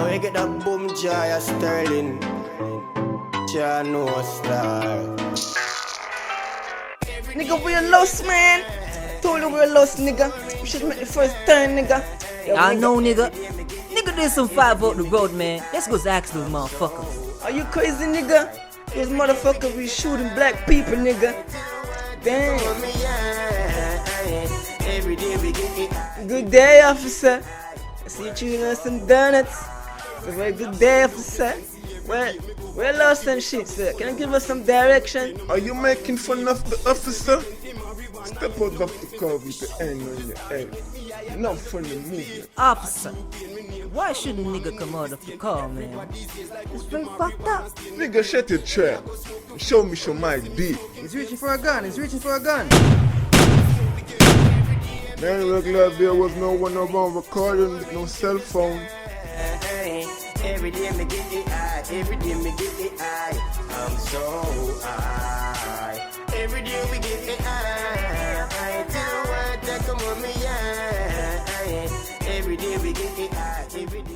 Where you get that boom Jaya Sterling? Jano Star. Nigga, we're lost, man. Told you we're lost, nigga. We should make the first turn, nigga. Yo, I nigga. know, nigga. Nigga did some five up the road, man. Let's go ask those motherfuckers. Are you crazy, nigga? Those motherfuckers be shooting black people, nigga. Damn. Good day, officer. I see you chewing on some donuts. It's a very good day, officer. We're lost and shit, sir. Can you give us some direction? Are you making fun of the officer? Step out of the car with the end on your head. Not funny movement. Officer, why shouldn't nigga come out of the car, man? It's very fucked up. Nigga, shut your trap. Show me some ID. He's reaching for a gun. He's reaching for a gun. Man, we're glad there was no one around recording with no cell phone. Every day me get it high, every day me get it high. I'm so high. Every day we get it high. I tell what that come on me, yeah. Every day we get it high, every day.